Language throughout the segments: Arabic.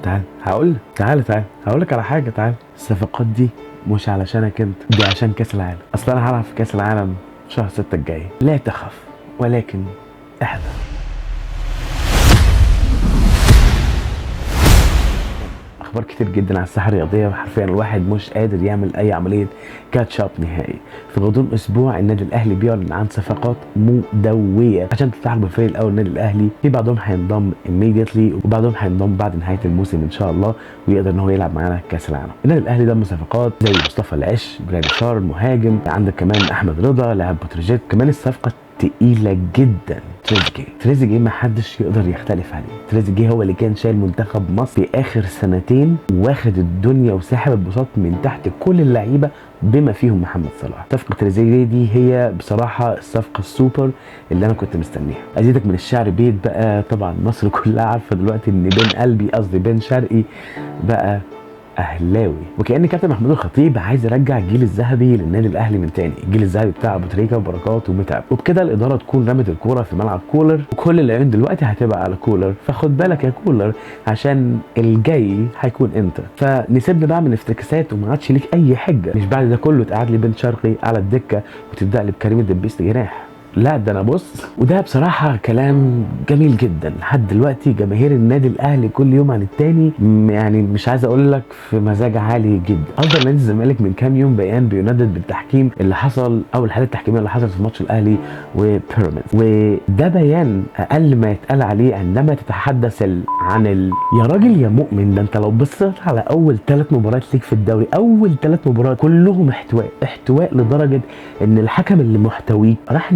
تعال هقول لك على حاجه. تعال، الصفقات دي مش علشانك انت، دي عشان كاس العالم. اصل انا هلعب في كاس العالم شهر 6 الجاي. لا تخف ولكن احذر. اخبار كتير جدا على الساحه الرياضيه، وحرفيا الواحد مش قادر يعمل اي عمليه كاتش اب نهائي. في غضون اسبوع النادي الاهلي بيعلن عن صفقات مدويه عشان تلتحق بالفريق الاول النادي الاهلي. في بعضهم هينضم immediately وبعضهم هينضم بعد نهايه الموسم ان شاء الله، ويقدر ان هو يلعب معانا كاس العالم. النادي الاهلي ضم صفقات زي مصطفى العش، جرانيشار المهاجم، عندك كمان احمد رضا لاعب بتروجيت، كمان الصفقه تقيله جدا تريزيجيه ما حدش يقدر يختلف عليه. تريزيجيه هو اللي كان شايل منتخب مصر في اخر سنتين، واخد الدنيا وساحب البساط من تحت كل اللعيبه بما فيهم محمد صلاح. صفقه تريزيجيه دي هي بصراحه الصفقه السوبر اللي انا كنت مستنيها. ازيدك من الشعر بيت بقى، طبعا مصر كلها عارفه دلوقتي ان بن شرقي بقى اهلاوي، وكأن كابتن محمود الخطيب عايز يرجع الجيل الذهبي للنادي الاهلي من تاني، الجيل الذهبي بتاع ابو تريكه وبركات ومتعب. وبكده الاداره تكون رمت الكوره في ملعب كولر، وكل العيون دلوقتي هتبقى على كولر. فخد بالك يا كولر عشان الجاي هيكون انت. فنسيبنا بقى من افتكاسات وما عادش ليك اي حجه. مش بعد ده كله تقعد لي بن شرقي على الدكه وتبدا لي بكريم الدبيس جناح. لا ده انا بص، وده بصراحه كلام جميل جدا. لحد دلوقتي جماهير النادي الاهلي كل يوم عن التاني يعني مش عايز اقول لك في مزاج عالي جدا. افضل نادي الزمالك من كام يوم بيان بيندد بالتحكيم اللي حصل، او الحالات التحكيميه اللي حصلت في ماتش الاهلي وبيراميدز، وده بيان اقل ما يتقال عليه عندما تتحدث يا راجل يا مؤمن، ده انت لو بصيت على اول 3 مباريات ليك في الدوري، اول 3 مباريات كلهم احتواء لدرجه ان الحكم اللي محتويك راح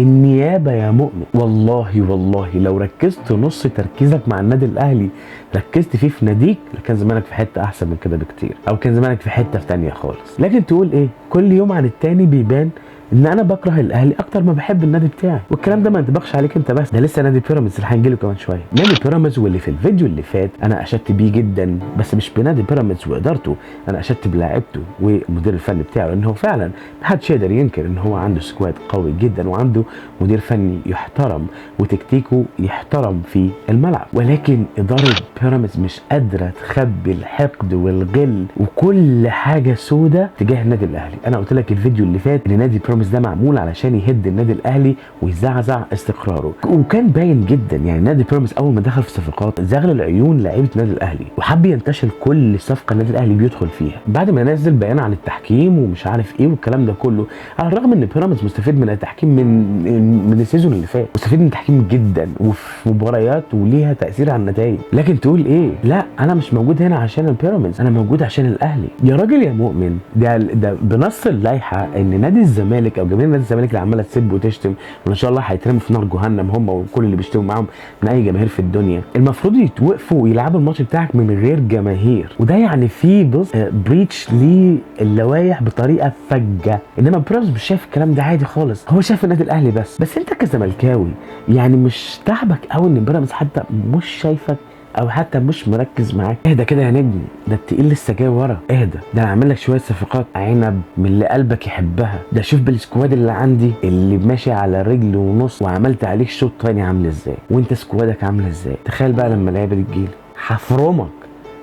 النيابه يا مؤمن. والله لو ركزت نص تركيزك مع النادي الاهلي ركزت فيه في ناديك، كان زمانك في حته احسن من كده بكتير، او كان زمانك في حته ثانيه خالص. لكن تقول ايه، كل يوم عن التاني بيبان ان انا بكره الاهلي اكتر ما بحب النادي بتاعي. والكلام ده ما ينطبقش عليك انت بس، ده لسه نادي بيراميدز اللي هنجيله كمان شويه. نادي بيراميدز واللي في الفيديو اللي فات انا اشدت بيه جدا، بس مش بنادي بيراميدز وادارته، انا اشدت بلاعيبته والمدير الفني بتاعه، لان هو فعلا محدش يقدر ينكر ان هو عنده سكواد قوي جدا وعنده مدير فني يحترم وتكتيكه يحترم في الملعب. ولكن اداره بيراميدز مش قادره تخبي الحقد والغل وكل حاجه سودة تجاه النادي الاهلي. انا قلت لك الفيديو اللي فات ان نادي بيراميدز ده معمول علشان يهد النادي الاهلي ويزعزع استقراره، وكان باين جدا. يعني نادي بيراميدز اول ما دخل في صفقات زغل العيون لعيبه النادي الاهلي، وحب ينتشل كل صفقه النادي الاهلي بيدخل فيها بعد ما نزل بيان عن التحكيم ومش عارف ايه والكلام ده كله. على الرغم ان بيراميدز مستفيد من التحكيم من السيزون اللي فات، مستفيد من التحكيم جدا وفي مباريات وليها تاثير على النتائج. لكن تقول ايه، لا انا مش موجود هنا عشان البيراميدز، انا موجود عشان الاهلي. يا راجل يا مؤمن، ده بنص اللائحه ان نادي الزمالك او جماهير نادي الزمالك اللي عماله تسب وتشتم وان شاء الله هيترموا في نار جهنم هم وكل اللي بيشتموا معاهم من اي جماهير في الدنيا، المفروض يتوقفوا ويلعبوا الماتش بتاعك من غير جماهير. وده يعني في بص بريتش للوائح بطريقه فجه. انما بيراميدز مش شايف الكلام ده عادي خالص، هو شايف النادي الاهلي بس انت كزملكاوي يعني مش تعبك قوي ان بيراميدز حتى مش شايفك او حتى مش مركز معاك؟ اهدى كده يا نجم، ده التقيل لسه جاي ورا. اهدى، ده انا عامل لك شويه صفقات عنب من اللي قلبك يحبها. ده شوف بالسكواد اللي عندي اللي ماشي على رجل ونص، وعملت عليك شوط تاني عامل ازاي، وانت سكوادك عامل ازاي. تخيل بقى لما اللعيبه دي تجيلي هفرمك،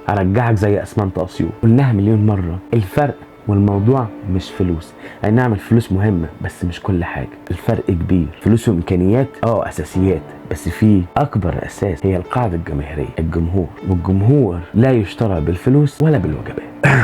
ارجعك زي اسمنت اسيوط. قلناها مليون مره، الفرق والموضوع مش فلوس. اي نعم الفلوس مهمه بس مش كل حاجه، الفرق كبير. فلوس وامكانيات اساسيات، بس في اكبر اساس هي القاعده الجماهيريه، الجمهور. والجمهور لا يشترى بالفلوس ولا بالوجبات.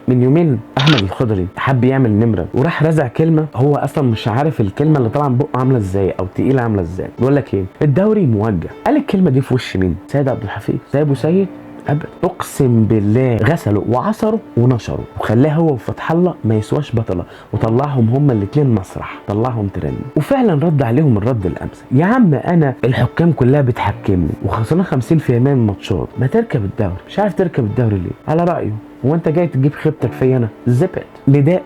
من يومين احمد الخضري حب يعمل نمره وراح رزع كلمه هو اصلا مش عارف الكلمه اللي طالعه من بقه عامله ازاي او تقيله عامله ازاي. بيقول لك ايه، الدوري موجه. قال الكلمه دي في وش مين؟ سيد عبد الحفيظ. سيد سيد ابدا، اقسم بالله غسله وعصره ونشره وخلاه هو وفتح الله ما يسواش بطله، وطلعهم هما الاثنين مسرح، طلعهم ترند. وفعلا رد عليهم الرد الامثل. يا عم انا الحكام كلها بتحكمني وخسرنا 50% من الماتشات، ما تركب الدوري. مش عارف تركب الدوري ليه؟ على رايه هو انت جاي تجيب خيبتك فيا انا؟ زبط. نداء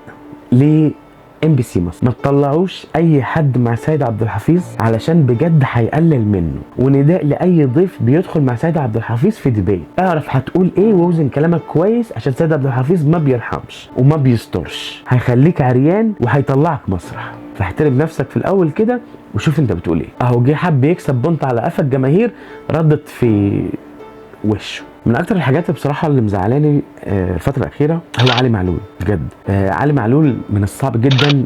MBC مصر، ما تطلعوش اي حد مع سيد عبد الحفيظ علشان بجد هيقلل منه. ونداء لاي ضيف بيدخل مع سيد عبد الحفيظ في ديبيت، اعرف هتقول ايه ووزن كلامك كويس، عشان سيد عبد الحفيظ ما بيرحمش وما بيسترش، هيخليك عريان وهيطلعك مسرح. فاحترم نفسك في الاول كده وشوف انت بتقول ايه. اهو جه حب يكسب بونت على قفا الجماهير، ردت في وشه. من اكتر الحاجات بصراحه اللي مزعلاني الفتره الاخيره هو علي معلول بجد. علي معلول من الصعب جدا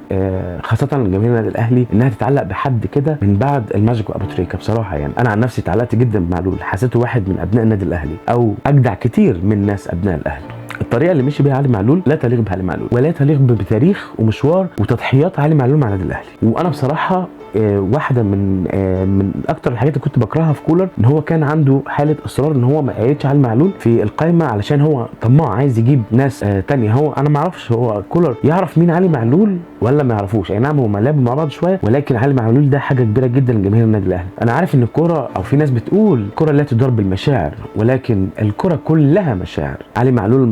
خاصه جماهير النادي الاهلي انها تتعلق بحد كده من بعد الماجيك وابو تريكه. بصراحه يعني انا عن نفسي اتعلقت جدا بمعلول، حسيته واحد من ابناء النادي الاهلي او اجدع كتير من ناس ابناء الاهلي. الطريقه اللي مشي بيها علي معلول لا تليق بعلي معلول ولا تليق بتاريخ ومشوار وتضحيات علي معلول مع النادي الاهلي. وانا بصراحه واحده من اكتر الحاجات اللي كنت بكرهها في كولر ان هو كان عنده حاله اصرار ان هو ما يقعدش علي معلول في القائمه علشان هو طماع عايز يجيب ناس تانية. هو انا ما اعرفش هو كولر يعرف مين علي معلول ولا ما يعرفوش. اي نعم هم لعبوا مع بعض شويه، ولكن علي معلول ده حاجه كبيره جدا لجماهير النادي الاهلي. انا عارف ان الكوره او في ناس بتقول الكوره لا تدار بالمشاعر، ولكن الكوره كلها مشاعر. علي معلول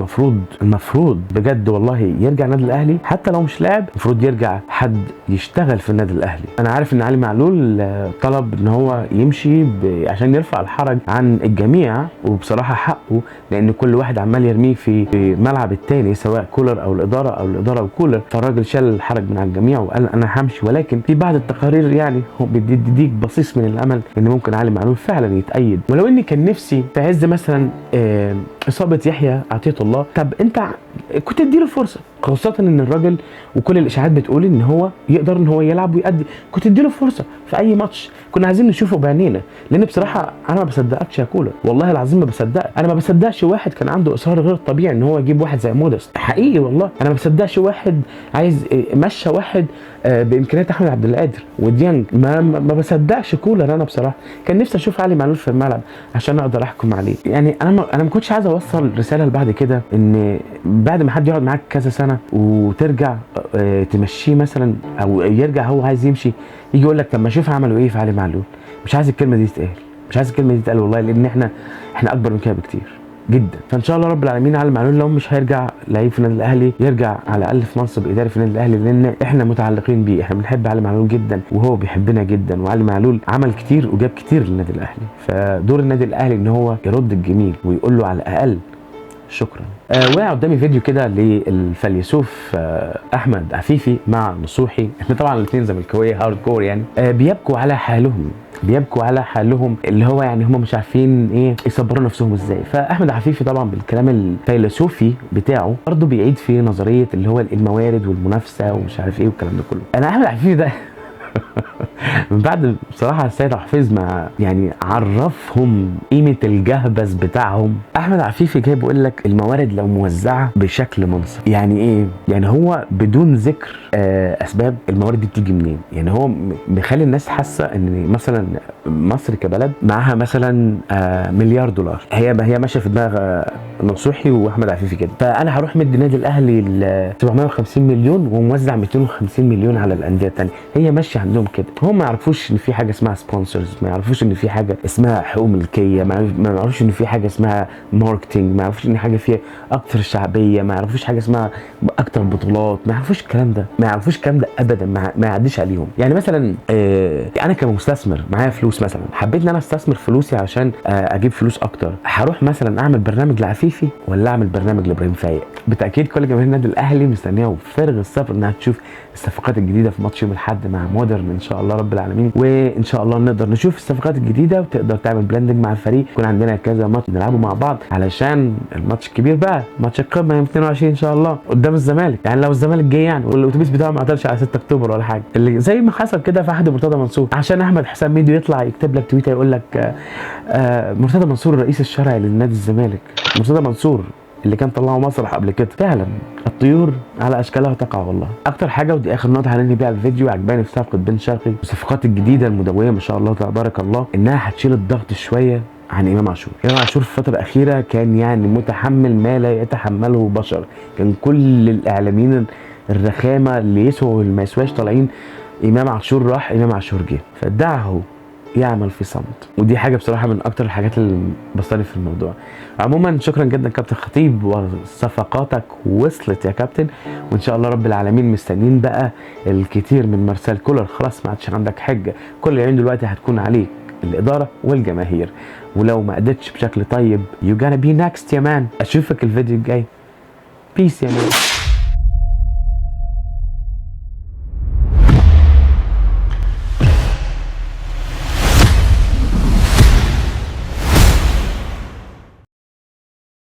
المفروض بجد والله يرجع النادي الاهلي، حتى لو مش لاعب المفروض يرجع حد يشتغل في النادي الاهلي. انا عارف ان علي معلول طلب ان هو يمشي عشان يرفع الحرج عن الجميع، وبصراحه حقه لان كل واحد عمال يرميه في ملعب التاني سواء كولر او الاداره وكولر، فالراجل شال الحرج من على الجميع وقال انا همشي. ولكن في بعض التقارير يعني هو بيديك بصيص من الامل ان ممكن علي معلول فعلا يتأيد. ولو اني كان نفسي في عز مثلا اصابه يحيى عطيه الله، طب انت كنت اديله فرصه، خاصه ان الراجل وكل الاشاعات بتقول ان هو يقدر ان هو يلعب ويأدي. كنت اديله فرصه في اي ماتش، كنا عايزين نشوفه بعينينا. لان بصراحه انا ما بصدقكش يا كولر، والله العظيم ما بصدقك. انا ما بصدقش واحد كان عنده اصرار غير طبيعي ان هو يجيب واحد زي مودست، حقيقي والله انا ما بصدقش واحد عايز مشى واحد بامكانيات احمد عبد القادر وديانج. ما بصدقش كولر. انا بصراحه كان نفسي اشوف علي معلول في الملعب عشان اقدر احكم عليه. يعني انا ما كنتش عايز اوصل رساله لبعد كده ان بعد ما حد يقعد معاك كذا سنه وترجع تمشيه مثلا او يرجع هو عايز يمشي يجي يقول لك طب ما شوف عملوا ايه في علي معلول. مش عايز الكلمه دي تتقال، مش عايز الكلمه دي تتقال والله، لان احنا اكبر من كده بكتير جدا. فان شاء الله رب العالمين علي معلول لو مش هيرجع لعيب في النادي الاهلي يرجع على الاقل في منصب اداري في النادي الاهلي، لان احنا متعلقين بيه، احنا بنحب علي معلول جدا وهو بيحبنا جدا. وعلي معلول عمل كتير وجاب كتير للنادي الاهلي، فدور النادي الاهلي ان هو يرد الجميل ويقول له على الاقل شكرا. وقع قدامي فيديو كده للفيلسوف احمد عفيفي مع نصوحي. احنا طبعا الاثنين زملكاويه هارد كور يعني. بيبكوا على حالهم اللي هو يعني هم مش عارفين ايه يصبروا نفسهم ازاي. فاحمد عفيفي طبعا بالكلام الفيلسوفي بتاعه برضه بيعيد في نظريه اللي هو الموارد والمنافسه ومش عارف ايه والكلام ده كله. انا احمد عفيفي ده من بعد بصراحه السيد حفيظ ما يعني عرفهم قيمه الجهبذ بتاعهم، احمد عفيفي جاي بيقول لك الموارد لو موزعه بشكل منصف. يعني ايه؟ يعني هو بدون ذكر اسباب الموارد دي بتيجي منين. يعني هو بيخلي الناس حاسه ان مثلا مصر كبلد معاها مثلا مليار دولار، هي ماشيه في دماغ نصوحي واحمد عفيفي كده. فانا هروح مدي النادي الاهلي 750 مليون وموزع 250 مليون على الانديه الثانيه. هي ماشيه عندهم كده. هم ما يعرفوش ان في حاجه اسمها سبونسرز، ما يعرفوش ان في حاجه اسمها حقوق ملكيه، ما يعرفوش ان في حاجه اسمها ماركتنج، ما يعرفوش ان حاجه فيها اكتر شعبيه، ما يعرفوش حاجه اسمها اكتر بطولات، ما يعرفوش الكلام ده، ابدا، ما يعديش عليهم. يعني مثلا انا كمستثمر معايا فلوس مثلا، حبيت ان انا استثمر فلوسي عشان اجيب فلوس اكتر، هروح مثلا اعمل برنامج لعفيفي ولا اعمل برنامج لابراهيم فايق؟ بالتاكيد كل جماهير النادي الاهلي مستنيه وفارغ الصبر انها تشوف الصفقات الجديده في ماتش يوم الاحد مع مودرن ان شاء الله رب العالمين. وان شاء الله نقدر نشوف الصفقات الجديده وتقدر تعمل بلندنج مع الفريق، يكون عندنا كذا ماتش نلعبه مع بعض علشان الماتش الكبير بقى، ماتش القمه يوم 22 ان شاء الله قدام الزمالك. يعني لو الزمالك جه يعني والاتوبيس بتاعه ما عطلش على 6 اكتوبر ولا حاجه، اللي زي ما حصل كده في عهد مرتضى منصور، عشان احمد حسام ميدو يطلع يكتب لك تويته يقول لك مرتضى منصور الرئيس الشرعي للنادي الزمالك. مرتضى منصور اللي كان طلعه مسرح قبل كده. فعلا الطيور على اشكالها تقع والله. اكتر حاجه ودي اخر نقطه هننهي بيها الفيديو، عجباني في صفقه بن شرقي والصفقات الجديده المدويه ما شاء الله تبارك الله، انها هتشيل الضغط شويه عن امام عاشور. امام عاشور في الفتره الاخيره كان يعني متحمل ما لا يتحمله بشر، كان كل الاعلاميين الرخامه اللي يسووا واللي ما يسواش طالعين امام عاشور راح امام عاشور جه، فدعه يعمل في صمت. ودي حاجه بصراحه من اكتر الحاجات اللي بصلي في الموضوع. عموما شكرا جدا كابتن خطيب، وصفقاتك وصلت يا كابتن، وان شاء الله رب العالمين مستنيين بقى الكثير من مارسيل كولر. خلاص ما عادش عندك حجه، كل العين دلوقتي هتكون عليك الاداره والجماهير، ولو ما ادتش بشكل طيب you gonna be next يا مان. اشوفك الفيديو الجاي. بيس يا مان.